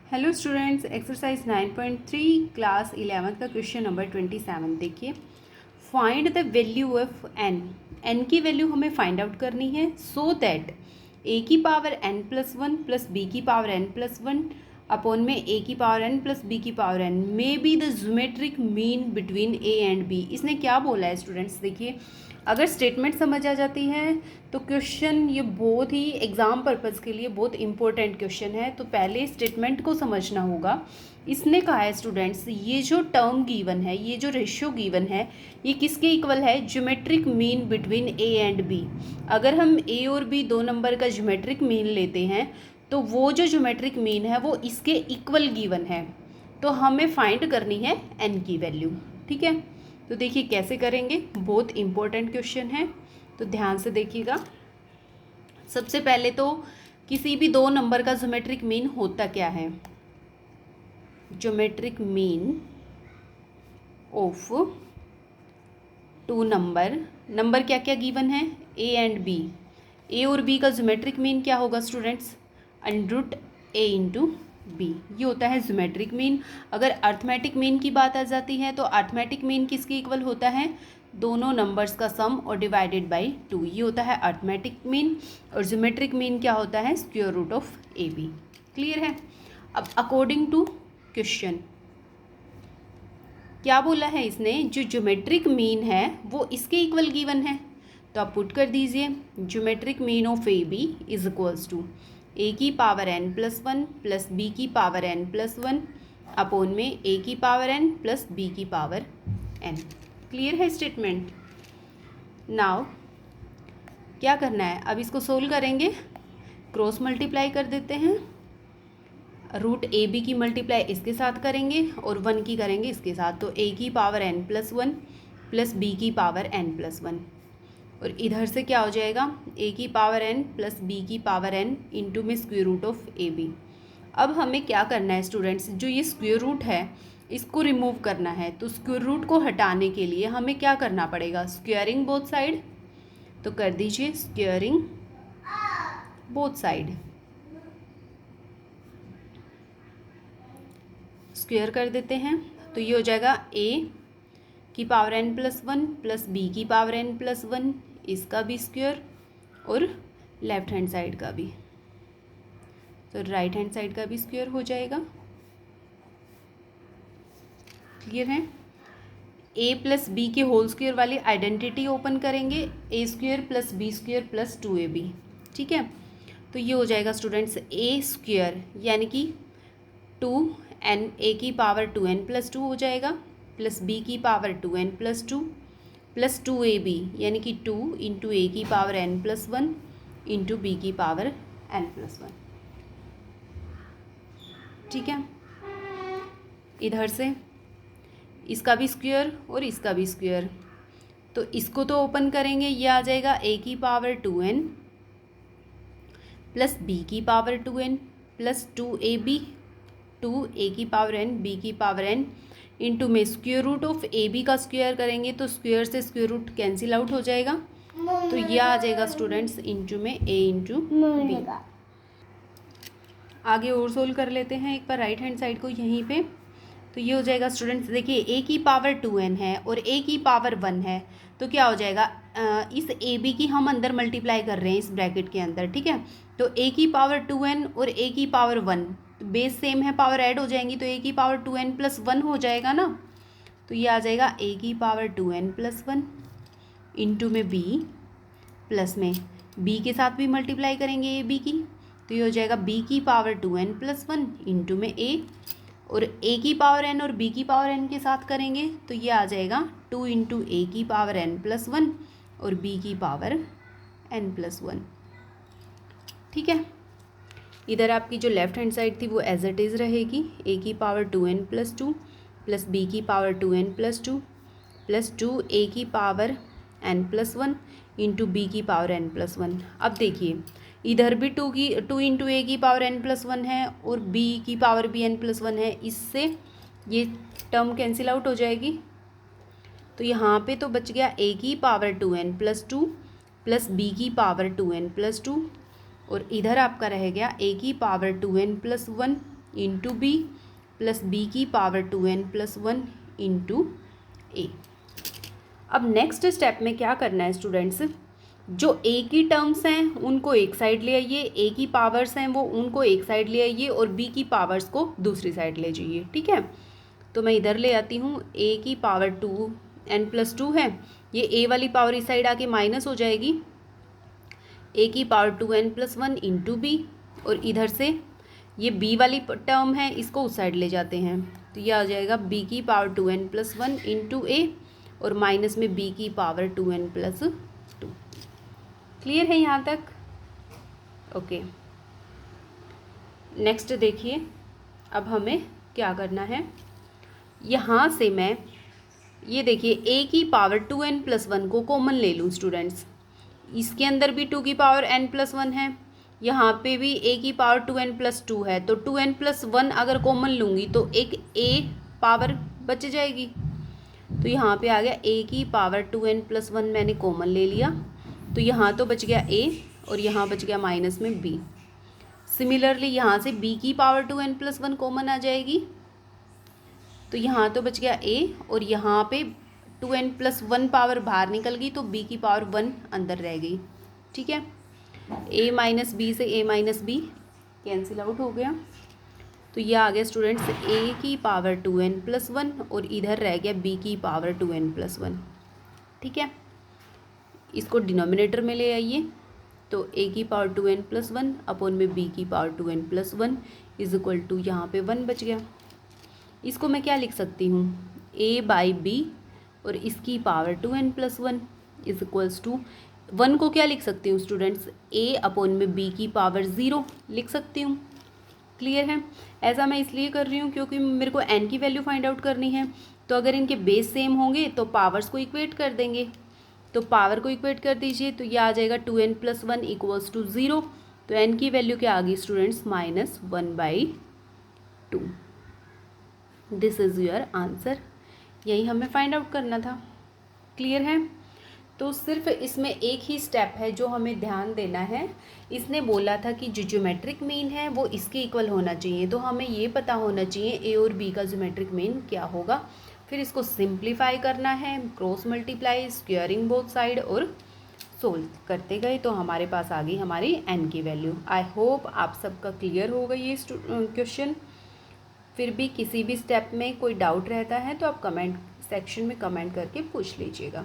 Hello students, exercise 9.3 class 11th का question number 27 देखिए। Find the value of n की value हमें find out करनी है सो दैट ए की power n plus one plus b की power n plus one upon में a की पावर n प्लस बी की power n may be the geometric mean between a and b. इसने क्या बोला है स्टूडेंट्स, देखिए अगर स्टेटमेंट समझ आ जाती है तो क्वेश्चन ये बहुत ही एग्ज़ाम पर्पज़ के लिए बहुत इंपॉर्टेंट क्वेश्चन है। तो पहले स्टेटमेंट को समझना होगा। इसने कहा है स्टूडेंट्स, ये जो टर्म गिवन है, ये जो रेशियो गिवन है, ये किसके इक्वल है? Geometric mean between a and b. अगर हम ए और बी दो नंबर का ज्योमेट्रिक मीन लेते हैं तो वो जो ज्योमेट्रिक मीन है वो इसके इक्वल गिवन है। तो हमें फाइंड करनी है एन की वैल्यू। ठीक है, तो देखिए कैसे करेंगे, बहुत इंपॉर्टेंट क्वेश्चन है, तो ध्यान से देखिएगा। सबसे पहले तो किसी भी दो नंबर का ज्योमेट्रिक मीन होता क्या है? Geometric mean of two number क्या क्या गिवन है? ए एंड बी। ए और बी का ज्योमेट्रिक मीन क्या होगा स्टूडेंट्स? अंडर ए इंटू बी, ये होता है ज्योमेट्रिक मीन। अगर अर्थमेटिक मीन की बात आ जाती है तो अर्थमेटिक मीन किसके इक्वल होता है? दोनों नंबर्स का सम और डिवाइडेड बाय 2, ये होता है अर्थमेटिक मीन। और ज्योमेट्रिक मीन क्या होता है? Square root of A b. Clear है? अब अकॉर्डिंग टू क्वेश्चन क्या बोला है इसने? जो ज्योमेट्रिक मीन है वो इसके इक्वल गिवन है, तो आप पुट कर दीजिए geometric mean of A b is equals to a की power n plus one plus b की power n plus one upon में ए की पावर n प्लस बी की पावर n। क्लियर है स्टेटमेंट? नाउ क्या करना है, अब इसको सोल्व करेंगे। क्रॉस मल्टीप्लाई कर देते हैं, रूट ए बी की मल्टीप्लाई इसके साथ करेंगे और 1 की करेंगे इसके साथ, तो ए की power n plus one plus b की पावर n प्लस वन, और इधर से क्या हो जाएगा? ए की पावर n प्लस बी की पावर n इंटू में square root of A b. अब हमें क्या करना है स्टूडेंट्स, जो ये स्क्वायर रूट है इसको रिमूव करना है। तो स्क्वायर रूट को हटाने के लिए हमें क्या करना पड़ेगा? Squaring both side. तो कर दीजिए स्क्वायरिंग बोथ साइड, स्क्वायर कर देते हैं। तो ये हो जाएगा ए की power n plus one plus b की पावर n प्लस वन, इसका भी स्क्वायर और लेफ्ट हैंड साइड का भी, तो राइट हैंड साइड का भी स्क्वायर हो जाएगा। क्लियर है? ए प्लस बी के होल स्क्वायर वाली आइडेंटिटी ओपन करेंगे, a square plus b square plus 2ab। ठीक है, तो ये हो जाएगा स्टूडेंट्स ए स्क्वायर यानी कि 2n ए की पावर 2n प्लस 2 हो जाएगा प्लस बी की power 2n plus 2 plus 2ab यानी कि 2 इंटू ए की power n plus one into b की पावर n प्लस वन। ठीक है, इधर से इसका भी स्क्वायर और इसका भी स्क्वायर, तो इसको तो ओपन करेंगे, ये आ जाएगा ए की पावर 2n प्लस बी की power 2n plus 2ab, 2 a की पावर n बी की पावर n इंटू में square root of A b का स्क्वायर करेंगे तो स्क्वायर से स्क्वायर रूट कैंसिल आउट हो जाएगा, तो यह आ जाएगा स्टूडेंट्स इंटू में ए इंटू बी। आगे और सोल्व कर लेते हैं एक बार राइट हैंड साइड को यहीं पे। तो ये हो जाएगा स्टूडेंट्स, देखिए ए की पावर 2n है और ए की पावर 1 है, तो क्या हो जाएगा? इस ए बी की हम अंदर मल्टीप्लाई कर रहे हैं इस ब्रैकेट के अंदर। ठीक है, तो ए की पावर 2n और ए की पावर 1, तो बेस सेम है, पावर ऐड हो जाएंगी, तो ए की पावर 2n प्लस 1 हो जाएगा ना। तो ये आ जाएगा ए की पावर 2n प्लस 1 इंटू में बी प्लस में बी के साथ भी मल्टीप्लाई करेंगे ए बी की, तो ये हो जाएगा बी की पावर 2n प्लस 1 इंटू में ए, और ए की पावर n और बी की पावर n के साथ करेंगे तो ये आ जाएगा 2 इंटू ए की पावर n प्लस वन और बी की पावर n प्लस वन। ठीक है, इधर आपकी जो लेफ्ट हैंड साइड थी वो एज इट इज़ रहेगी, ए की power 2n plus 2 plus b की power 2n plus 2 plus 2 a की power n plus 1 into b की पावर n प्लस 1। अब देखिए इधर भी 2 इंटू ए की पावर n प्लस 1 है और बी की पावर भी n प्लस 1 है, इससे ये टर्म कैंसिल आउट हो जाएगी। तो यहाँ पे तो बच गया ए की power 2n plus 2 plus b की पावर 2n प्लस 2, और इधर आपका रह गया ए की power 2n plus 1 into b plus b की power 2n plus 1 into a. अब नेक्स्ट स्टेप में क्या करना है स्टूडेंट्स, जो ए की टर्म्स हैं उनको एक साइड ले आइए, ए की पावर्स हैं वो उनको एक साइड ले आइए और बी की पावर्स को दूसरी साइड ले जाइए। ठीक है, तो मैं इधर ले आती हूँ, ए की पावर 2n+2 है, ये ए वाली पावर इस साइड आके माइनस हो जाएगी, ए की पावर 2n+1 इंटू बी, और इधर से ये बी वाली टर्म है इसको उस साइड ले जाते हैं, तो ये आ जाएगा बी की पावर 2n+1 इंटू ए और माइनस में बी की पावर 2n+2। क्लियर है यहाँ तक? ओके, नेक्स्ट देखिए, अब हमें क्या करना है, यहाँ से मैं ये देखिए ए की पावर 2n+1 को कॉमन ले लूँ स्टूडेंट्स, इसके अंदर भी 2 की पावर n+1 है, यहाँ पे भी ए की पावर 2n+2 है, तो 2n+1 अगर कॉमन लूँगी तो एक ए पावर बच जाएगी, तो यहाँ पे आ गया ए की पावर 2n+1 मैंने कॉमन ले लिया, तो यहाँ तो बच गया ए और यहाँ बच गया माइनस में बी। सिमिलरली यहाँ से b की पावर 2n+1 कॉमन आ जाएगी, तो यहाँ तो बच गया a और यहाँ पे 2n+1 पावर बाहर निकल गई तो b की पावर 1 अंदर रह गई। ठीक है, a माइनस बी से a minus b cancel out हो गया, तो ये आ गया स्टूडेंट्स a की पावर 2n+1 और इधर रह गया b की पावर 2n+1। ठीक है, इसको डिनोमिनेटर में ले आइए, तो a की पावर 2n+1 अपॉन में b की power 2n+1 is equal to यहाँ पे 1 बच गया। इसको मैं क्या लिख सकती हूँ, a/b और इसकी power 2n+1 is equals to 1 को क्या लिख सकती हूँ स्टूडेंट्स, a अपॉन में b की पावर 0 लिख सकती हूँ। क्लियर है? ऐसा मैं इसलिए कर रही हूँ क्योंकि मेरे को n की वैल्यू फाइंड आउट करनी है, तो अगर इनके बेस सेम होंगे तो पावर्स को इक्वेट कर देंगे, तो पावर को इक्वेट कर दीजिए, तो ये आ जाएगा 2n+1 इक्वल्स टू 0, तो n की वैल्यू क्या आ गई students, -1/2। This is your answer, यही हमें फाइंड आउट करना था। क्लियर है? तो सिर्फ इसमें एक ही स्टेप है जो हमें ध्यान देना है, इसने बोला था कि जो ज्योमेट्रिक मीन है वो इसके इक्वल होना चाहिए, तो हमें ये पता होना चाहिए ए और बी का ज्योमेट्रिक मीन क्या होगा, फिर इसको सिंप्लीफाई करना है, cross multiply, squaring both side और सोल्व करते गए तो हमारे पास आ गई हमारी n की वैल्यू। आई होप आप सबका क्लियर हो गई ये क्वेश्चन। फिर भी किसी भी स्टेप में कोई डाउट रहता है तो आप कमेंट सेक्शन में कमेंट करके पूछ लीजिएगा।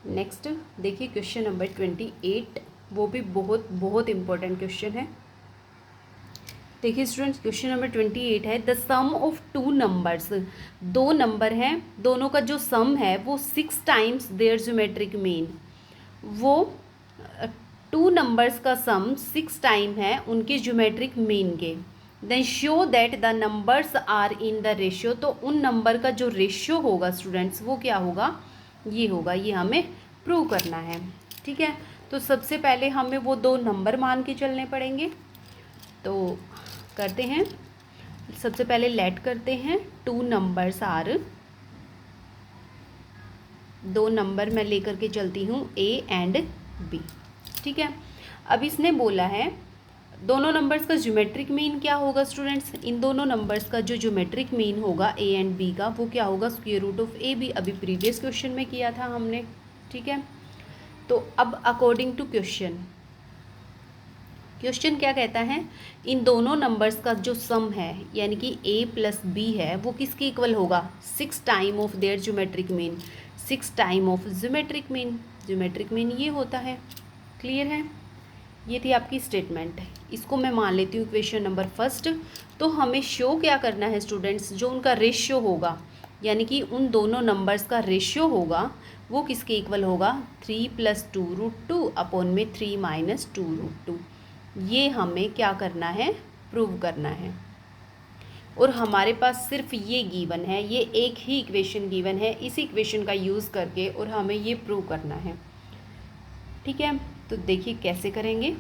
नेक्स्ट देखिए क्वेश्चन नंबर 28, वो भी बहुत बहुत इम्पोर्टेंट क्वेश्चन है। देखिए स्टूडेंट्स, क्वेश्चन नंबर 28 है, the sum of two numbers, दो नंबर हैं, दोनों का जो सम है वो 6 टाइम्स देयर ज्योमेट्रिक मीन, वो टू नंबर्स का सम 6 टाइम है उनके ज्योमेट्रिक मीन के, then show that the numbers are in the ratio, तो उन नंबर का जो रेशियो होगा स्टूडेंट्स वो क्या होगा, ये होगा, ये हमें प्रूव करना है। ठीक है, तो सबसे पहले हमें वो दो नंबर मान के चलने पड़ेंगे, तो करते हैं, सबसे पहले लेट करते हैं टू नंबर्स आर, दो नंबर मैं लेकर के चलती हूँ a एंड b। ठीक है, अब इसने बोला है दोनों नंबर्स का ज्योमेट्रिक मीन क्या होगा स्टूडेंट्स, इन दोनों नंबर्स का जो ज्योमेट्रिक मीन होगा a एंड b का वो क्या होगा, square root of a b, अभी प्रीवियस क्वेश्चन में किया था हमने। ठीक है, तो अब अकॉर्डिंग टू क्वेश्चन क्या कहता है, इन दोनों नंबर्स का जो सम है यानी कि a प्लस b है वो किसके इक्वल होगा, 6 time of their geometric mean, 6 time of geometric mean, geometric mean ये होता है। क्लियर है? ये थी आपकी स्टेटमेंट, इसको मैं मान लेती हूँ क्वेश्चन नंबर फर्स्ट। तो हमें शो क्या करना है स्टूडेंट्स, जो उनका रेशियो होगा यानी कि उन दोनों नंबर्स का रेशियो होगा वो किसके इक्वल होगा, 3 + 2√2 अपॉन में 3 - 2√2, ये हमें क्या करना है, प्रूव करना है। और हमारे पास सिर्फ ये गिवन है, ये एक ही इक्वेशन गिवन है, इस इक्वेशन का यूज़ करके और हमें ये प्रूव करना है। ठीक है, तो देखिए कैसे करेंगे।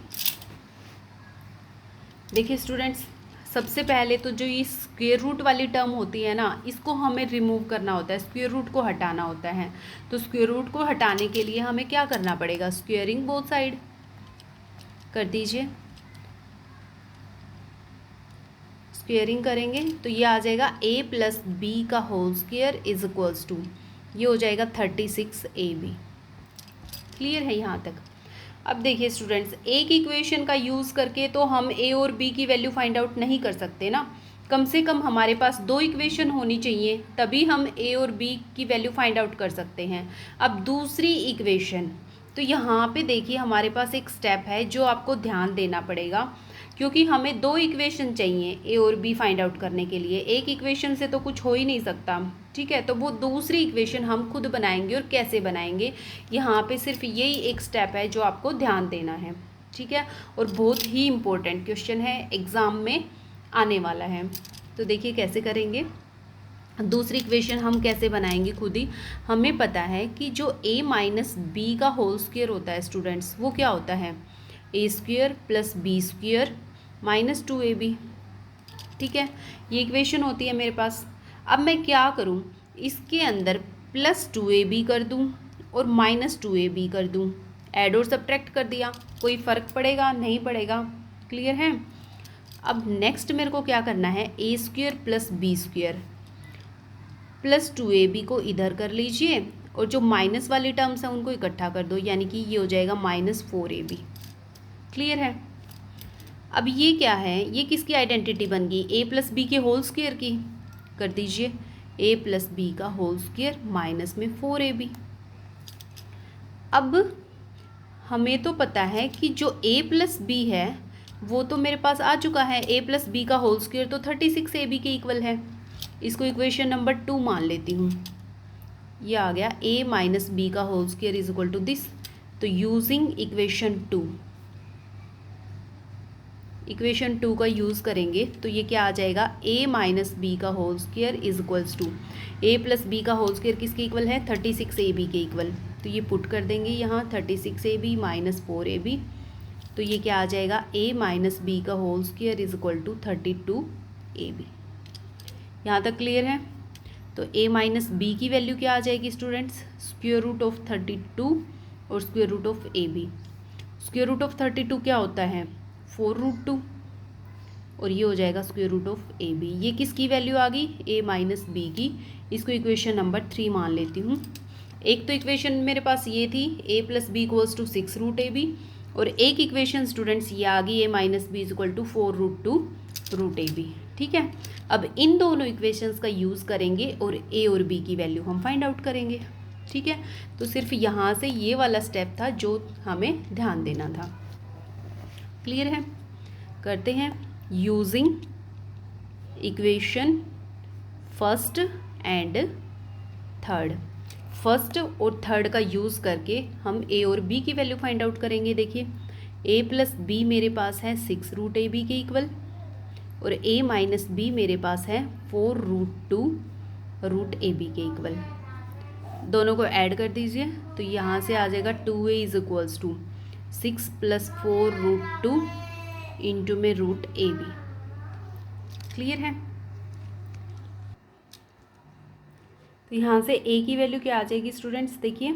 देखिए स्टूडेंट्स, सबसे पहले तो जो ये स्क्वायर रूट वाली टर्म होती है ना, इसको हमें रिमूव करना होता है, स्क्वायर रूट को हटाना होता है। तो स्क्वायर रूट को हटाने के लिए हमें क्या करना पड़ेगा, स्क्वेयरिंग बोथ साइड कर दीजिए। स्क्वेयरिंग करेंगे तो ये आ जाएगा a प्लस बी का whole square is equals to, ये हो जाएगा 36ab। क्लियर है यहाँ तक। अब देखिए स्टूडेंट्स, एक इक्वेशन का यूज़ करके तो हम a और b की वैल्यू फाइंड आउट नहीं कर सकते ना, कम से कम हमारे पास दो इक्वेशन होनी चाहिए तभी हम a और b की वैल्यू फाइंड आउट कर सकते हैं। अब दूसरी इक्वेशन, तो यहाँ पे देखिए हमारे पास एक स्टेप है जो आपको ध्यान देना पड़ेगा, क्योंकि हमें दो इक्वेशन चाहिए ए और बी फाइंड आउट करने के लिए, एक इक्वेशन से तो कुछ हो ही नहीं सकता, ठीक है। तो वो दूसरी इक्वेशन हम खुद बनाएंगे, और कैसे बनाएंगे यहाँ पे सिर्फ यही एक स्टेप है जो आपको ध्यान देना है, ठीक है। और बहुत ही इम्पोर्टेंट क्वेश्चन है, एग्ज़ाम में आने वाला है। तो देखिए कैसे करेंगे, दूसरी इक्वेशन हम कैसे बनाएंगे खुद ही। हमें पता है कि जो a माइनस बी का होल स्क्वायर होता है स्टूडेंट्स, वो क्या होता है, a square plus b square minus 2ab, ठीक है। ये इक्वेशन होती है मेरे पास। अब मैं क्या करूँ, इसके अंदर प्लस 2ab कर दूँ और माइनस 2ab कर दूँ, ऐड और सब्ट्रैक्ट कर दिया, कोई फ़र्क पड़ेगा नहीं पड़ेगा, क्लियर है। अब नेक्स्ट मेरे को क्या करना है, a square plus b square plus 2ab को इधर कर लीजिए, और जो माइनस वाली टर्म्स हैं उनको इकट्ठा कर दो, यानी कि ये हो जाएगा माइनस 4ab। क्लियर है। अब ये क्या है, ये किसकी आइडेंटिटी बन गई, a प्लस बी के होल स्क्वायर की, कर दीजिए a प्लस बी का होल स्क्वायर माइनस में 4ab। अब हमें तो पता है कि जो a प्लस बी है वो तो मेरे पास आ चुका है, a प्लस बी का होल स्क्वायर तो 36ab के इक्वल है। इसको इक्वेशन नंबर 2 मान लेती हूँ, ये आ गया a माइनस बी का whole square is equal to this. तो यूजिंग इक्वेशन 2 का यूज़ करेंगे तो ये क्या आ जाएगा, a माइनस बी का whole square is equals to a plus b का होल स्क्वायर किसके इक्वल है, 36ab के इक्वल। तो ये पुट कर देंगे यहाँ 36ab माइनस 4ab, तो ये क्या आ जाएगा, a माइनस बी का whole square is equal to 32ab। यहाँ तक क्लियर है। तो a माइनस बी की वैल्यू क्या आ जाएगी स्टूडेंट्स, स्क्वायर रूट ऑफ 32 और square root of ab। Square root of 32 क्या होता है, 4√2, और ये हो जाएगा स्क्वायर रूट ऑफ ab। ये किसकी वैल्यू आ गई, a माइनस बी की। इसको इक्वेशन नंबर 3 मान लेती हूँ। एक तो इक्वेशन मेरे पास ये थी a plus b equals to 6√ab, और एक इक्वेशन स्टूडेंट्स ये आ गई a minus b is equal to 4√2√ab, ठीक है। अब इन दोनों इक्वेशंस का यूज़ करेंगे और a और b की वैल्यू हम फाइंड आउट करेंगे, ठीक है। तो सिर्फ यहाँ से ये वाला स्टेप था जो हमें ध्यान देना था। क्लियर है। करते हैं using equation first and third. First और थर्ड का यूज़ करके हम a और b की वैल्यू फाइंड आउट करेंगे। देखिए a प्लस बी मेरे पास है 6√ab के इक्वल, और a माइनस बी मेरे पास है 4√2√ab के इक्वल। दोनों को ऐड कर दीजिए तो यहाँ से आ जाएगा 2a is equals to 6 plus 4√2 into में √ab। क्लियर है। तो यहाँ से a की वैल्यू क्या आ जाएगी स्टूडेंट्स, देखिए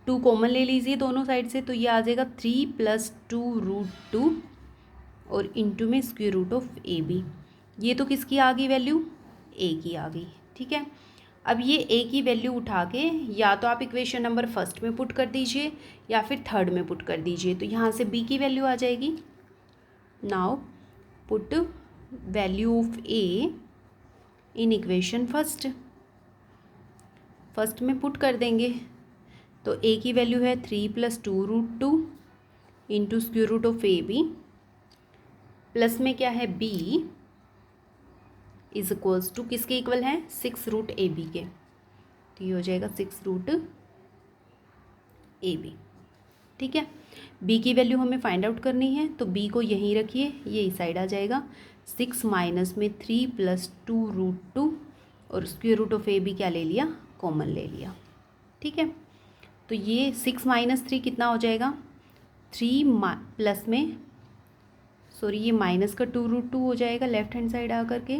2 कॉमन ले लीजिए दोनों साइड से, तो ये आ जाएगा 3 प्लस 2√2 और इंटू में स्क्वायर रूट ऑफ ab। ये तो किसकी आ गई वैल्यू, a की आ गई, ठीक है। अब ये a की वैल्यू उठा के या तो आप इक्वेशन नंबर फर्स्ट में पुट कर दीजिए या फिर थर्ड में पुट कर दीजिए, तो यहाँ से b की वैल्यू आ जाएगी। Now put value of a in equation first में पुट कर देंगे, तो a की वैल्यू है 3 plus 2√2 into square root of ab, plus में क्या है b इज इक्वल्स टू किसके इक्वल है, 6√ab के। तो ये हो जाएगा 6√ab, ठीक है। b की वैल्यू हमें फाइंड आउट करनी है, तो b को यहीं रखिए, ये इस साइड आ जाएगा। 6 माइनस में 3 प्लस 2√2 और स्क्वायर रूट ऑफ ab क्या ले लिया, कॉमन ले लिया, ठीक है। तो ये 6 माइनस 3 कितना हो जाएगा, 3 प्लस में सॉरी ये माइनस का 2√2 हो जाएगा लेफ्ट हैंड साइड आकर के,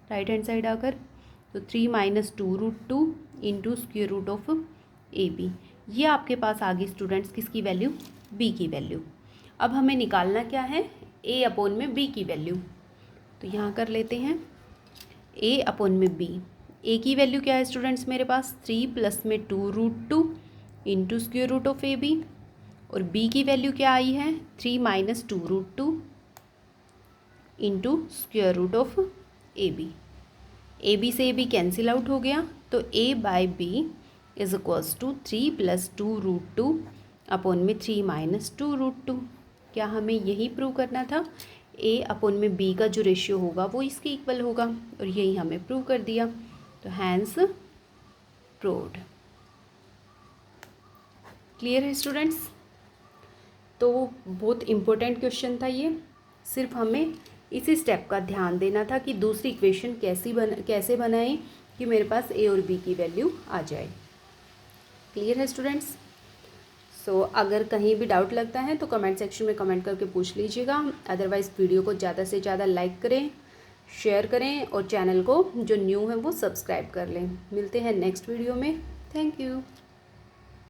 राइट हैंड साइड आकर, तो 3 minus 2√2 into square root of ab। ये आपके पास आ गई स्टूडेंट्स किसकी वैल्यू, b की वैल्यू। अब हमें निकालना क्या है, a अपॉन में b की वैल्यू। तो यहाँ कर लेते हैं a अपॉन में b। a की वैल्यू क्या है स्टूडेंट्स मेरे पास 3 प्लस में 2√2 into square root of A B, और b की वैल्यू क्या आई है 3 minus 2√2 into square root of A B. A B से ए बी कैंसिल आउट हो गया, तो a by B is equals to 3 plus 2√2 upon में 3 माइनस 2√2। क्या हमें यही प्रूव करना था, a अपॉन में b का जो रेशियो होगा वो इसके इक्वल होगा, और यही हमें प्रूव कर दिया। तो हैंस प्रूव्ड। क्लियर है स्टूडेंट्स? तो बहुत इम्पोर्टेंट क्वेश्चन था ये, सिर्फ हमें इसी स्टेप का ध्यान देना था कि दूसरी इक्वेशन कैसे बनाएं कि मेरे पास a और b की वैल्यू आ जाए। क्लियर है स्टूडेंट्स? सो अगर कहीं भी डाउट लगता है तो कमेंट सेक्शन में कमेंट करके पूछ लीजिएगा। अदरवाइज़ वीडियो को ज़्यादा से ज़्यादा लाइक करें, शेयर करें, और चैनल को जो न्यू है वो सब्सक्राइब कर लें। मिलते हैं नेक्स्ट वीडियो में। Thank you.